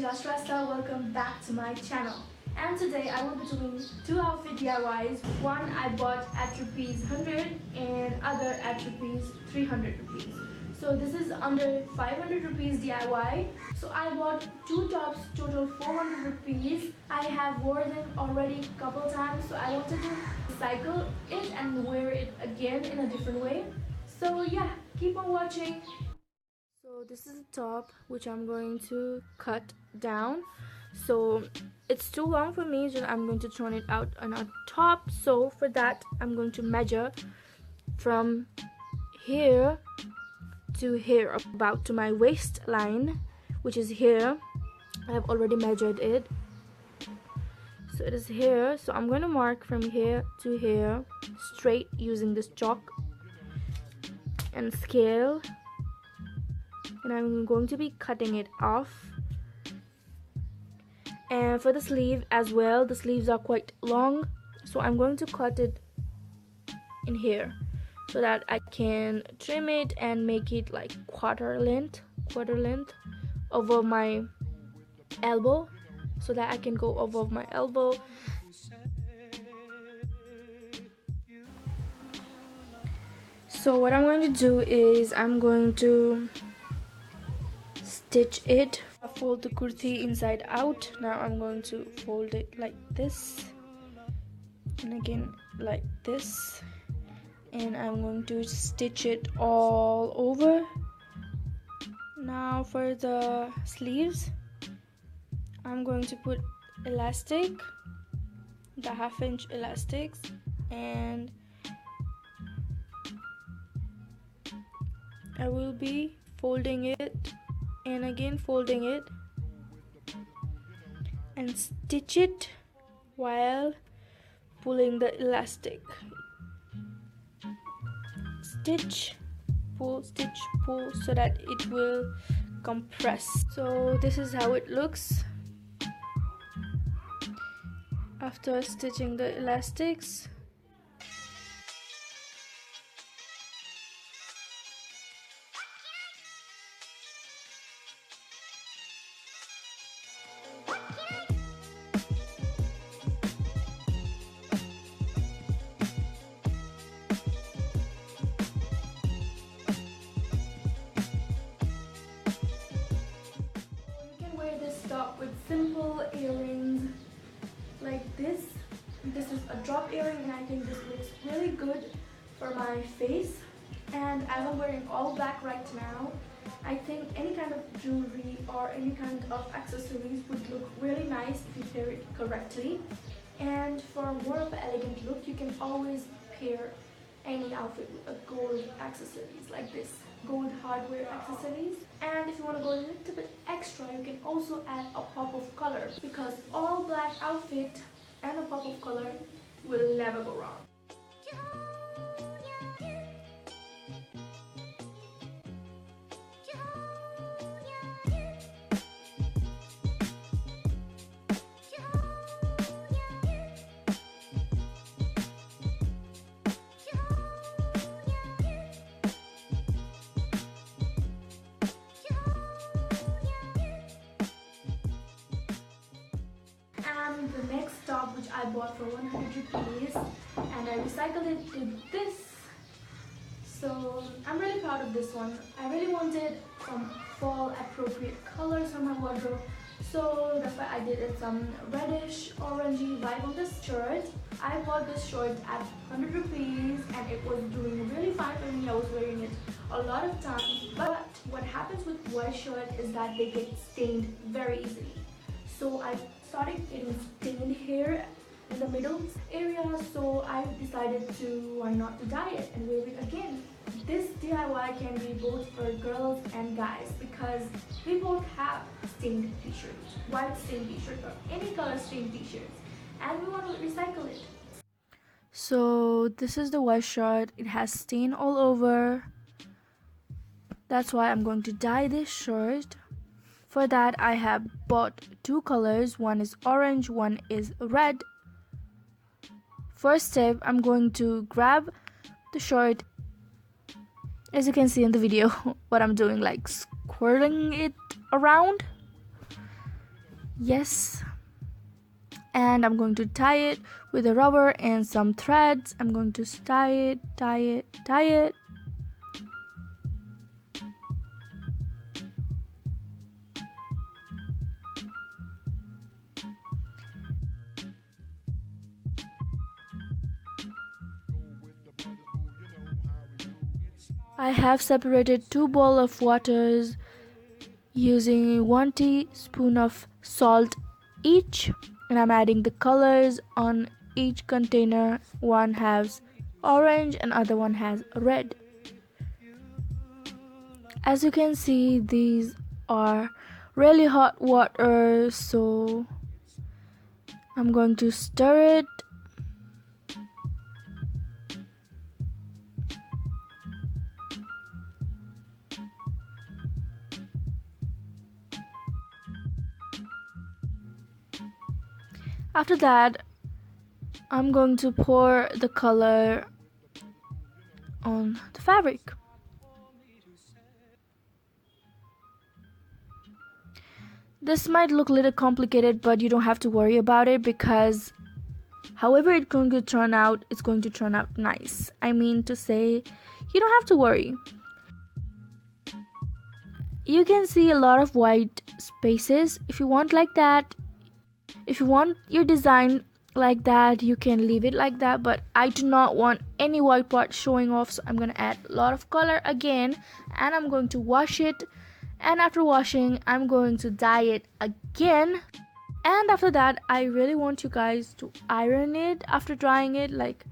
Just Rasta, welcome back to my channel. And today I will be doing two outfit DIYs. One I bought at rupees 100 and other at rupees 300 rupees. So this is under 500 rupees DIY. So I bought two tops, total 400 rupees. I have worn them already a couple times, so I wanted to recycle it and wear it again in a different way. So yeah, keep on watching. So this is the top which I'm going to cut down. So it's too long for me, so I'm going to turn it out on a top. So for that I'm going to measure from here to here, about to my waistline, which is here. I have already measured it, so it is here. So I'm going to mark from here to here straight using this chalk and scale, and I'm going to be cutting it off. And for the sleeve as well, the sleeves are quite long, so I'm going to cut it in here so that I can trim it and make it like quarter length over my elbow, so that I can go over my elbow. So what I'm going to do is I'm going to stitch it. I fold the kurti inside out. Now I'm going to fold it like this, and again like this, and I'm going to stitch it all over. Now for the sleeves, I'm going to put elastic, the 1/2 inch elastics, and I will be folding it and again folding it and stitch it while pulling the elastic. Stitch, pull, stitch, pull, so that it will compress. So this is how it looks after stitching the elastics. Top with simple earrings like this. This is a drop earring, and I think this looks really good for my face. And I am wearing all black right now. I think any kind of jewelry or any kind of accessories would look really nice if you pair it correctly. And for more of an elegant look, you can always pair any outfit with a gold accessories like this, gold hardware accessories. And if you want to go a little bit extra, you can also add a pop of color, because all black outfit and a pop of color will never go wrong. And the next top, which I bought for 100 rupees, and I recycled it to this. So I'm really proud of this one. I really wanted some fall appropriate colors on my wardrobe, so that's why I did it some reddish orangey vibe on this shirt. I bought this shirt at 100 rupees and it was doing really fine for me. I was wearing it a lot of times, but what happens with white shirt is that they get stained very easily. So I started getting stained here in the middle area, so I decided to why not to dye it and wear it again. This DIY can be both for girls and guys, because we both have stained t-shirts, white stained t-shirts or any color stained t-shirts, and we want to recycle it. So this is the white shirt. It has stain all over. That's why I'm going to dye this shirt. For that, I have bought two colors. One is orange, one is red. First step, I'm going to grab the shirt. As you can see in the video, what I'm doing, like squirting it around. Yes, and I'm going to tie it with a rubber and some threads. I'm going to tie it, tie it, tie it. I have separated 2 bowls of waters using 1 teaspoon of salt each, and I'm adding the colors on each container. One has orange and other one has red. As you can see, these are really hot water, so I'm going to stir it. After that, I'm going to pour the color on the fabric. This might look a little complicated, but you don't have to worry about it, because however it's going to turn out, it's going to turn out nice. I mean to say, you don't have to worry. You can see a lot of white spaces. If you want like that, if you want your design like that, you can leave it like that, but I do not want any white part showing off, so I'm going to add a lot of color again, and I'm going to wash it, and after washing I'm going to dye it again. And after that, I really want you guys to iron it after drying it, like